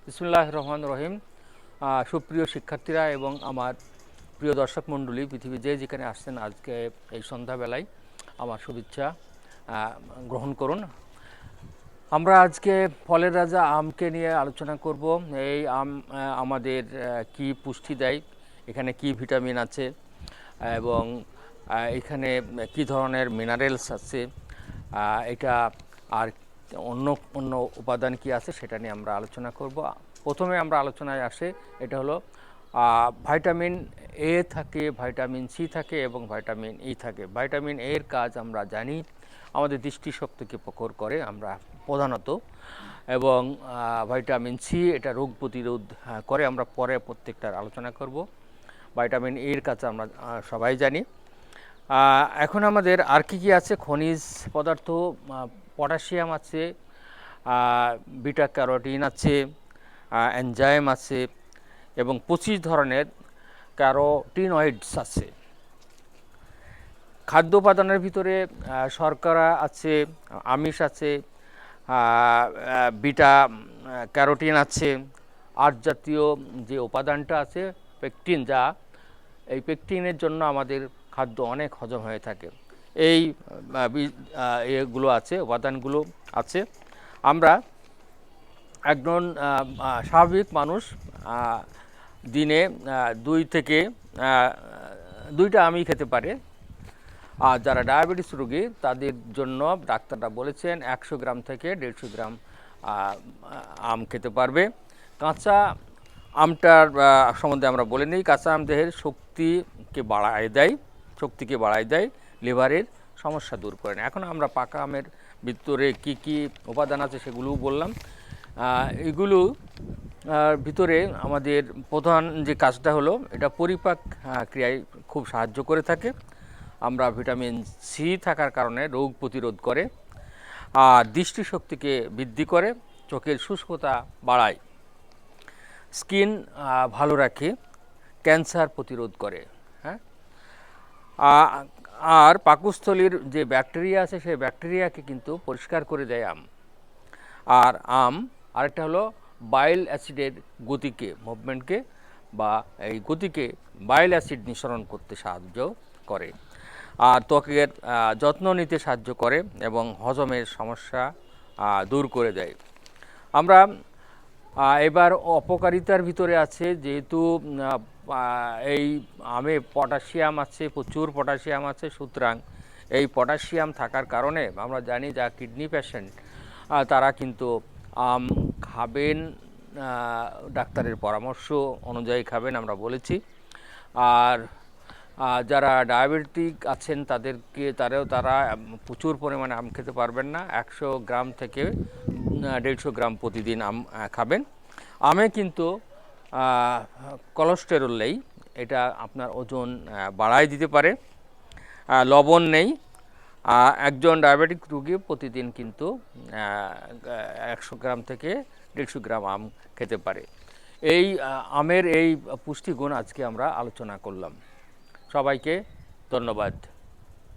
বিসমিল্লাহির রহমানির রহিম। সুপ্রিয় শিক্ষার্থীরা এবং আমার প্রিয় দর্শক মণ্ডলী, পৃথিবী যেখানে আসছেন আজকে এই সন্ধ্যাবেলায় আমার শুভেচ্ছা গ্রহণ করুন। আমরা আজকে ফলের রাজা আমকে নিয়ে আলোচনা করব। এই আম আমাদের কি পুষ্টি দেয়, এখানে কি ভিটামিন আছে এবং এখানে কি ধরনের মিনারেলস আছে, এটা আর অন্য অন্য উপাদান কি আছে সেটা নিয়ে আমরা আলোচনা করব। প্রথমে আমরা আলোচনায় আসে এটা হলো ভাইটামিন এ থাকে, ভাইটামিন সি থাকে এবং ভাইটামিন ই থাকে। ভাইটামিন এর কাজ আমরা জানি, আমাদের দৃষ্টিশক্তিকে প্রখর করে আমরা প্রধানত, এবং ভাইটামিন সি এটা রোগ প্রতিরোধ করে। আমরা পরে প্রত্যেকটার আলোচনা করব। ভাইটামিন এর কাজ আমরা সবাই জানি। এখন আমাদের আর কি কি আছে? খনিজ পদার্থ, পটাশিয়াম আছে, বিটা ক্যারোটিন আছে, এনজাইম আছে এবং 25 ধরনের ক্যারোটিনয়েডস আছে। খাদ্য উপাদানের ভিতরে শর্করা আছে, আমিষ আছে, বিটা ক্যারোটিন আছে, আট জাতীয় যে উপাদানটা আছে পেকটিন, যা এই পেকটিনের জন্য আমাদের খাদ্য অনেক হজম হয়ে থাকে। এই এগুলো আছে, উপাদানগুলো আছে। আমরা একজন স্বাভাবিক মানুষ দিনে 2 থেকে 2টা আমই খেতে পারে। আর যারা ডায়াবেটিস রোগী তাদের জন্য ডাক্তাররা বলেছেন 100 গ্রাম থেকে 150 গ্রাম আম খেতে পারবে। কাঁচা আমটার সম্বন্ধে আমরা বলে নিই। কাঁচা আম দেহের শক্তিকে বাড়ায় দেয়, লিভারের সমস্যা দূর করে না। এখন আমরা পাকা আমের ভিতরে কি কি উপাদান আছে সেগুলোও বললাম। এগুলো ভিতরে আমাদের প্রধান যে কাজটা হলো, এটা পরিপাক ক্রিয়ায় খুব সাহায্য করে থাকে। আমরা ভিটামিন সি থাকার কারণে রোগ প্রতিরোধ করে, আর দৃষ্টিশক্তিকে বৃদ্ধি করে, চোখের শুষ্কতা বাড়ায়, স্কিন ভালো রাখে, ক্যান্সার প্রতিরোধ করে। হ্যাঁ, আর পাকস্থলীর যে ব্যাকটেরিয়া আছে সেই ব্যাকটেরিয়াকে কিন্তু পরিষ্কার করে দেয় আম। আর আরেকটা হলো বাইল অ্যাসিডের মুভমেন্টকে বা এই গতিকে বাইল অ্যাসিড নিঃসরণ করতে সাহায্য করে, আর ত্বকের যত্ন নিতে সাহায্য করে এবং হজমের সমস্যা দূর করে দেয়। আমরা এবার অপকারিতার ভিতরে আছে, যেহেতু এই আমে পটাশিয়াম আছে, প্রচুর পটাশিয়াম আছে, সুতরাং এই পটাশিয়াম থাকার কারণে আমরা জানি যা কিডনি পেশেন্ট তারা কিন্তু আম খাবেন, ডাক্তারের পরামর্শ অনুযায়ী খাবেন, আমরা বলেছি। আর যারা ডায়াবেটিক আছেন তারা প্রচুর পরিমাণে আম খেতে পারবেন না। 100 গ্রাম থেকে 150 গ্রাম প্রতিদিন আম খাবেন। আমে কিন্তু কোলেস্টেরল নেই, এটা আপনার ওজন বাড়ায় দিতে পারে। লবণ নেই। একজন ডায়াবেটিক রোগী প্রতিদিন কিন্তু 100 গ্রাম থেকে 150 গ্রাম আম খেতে পারে। এই আমের এই পুষ্টিগুণ আজকে আমরা আলোচনা করলাম। সবাইকে ধন্যবাদ।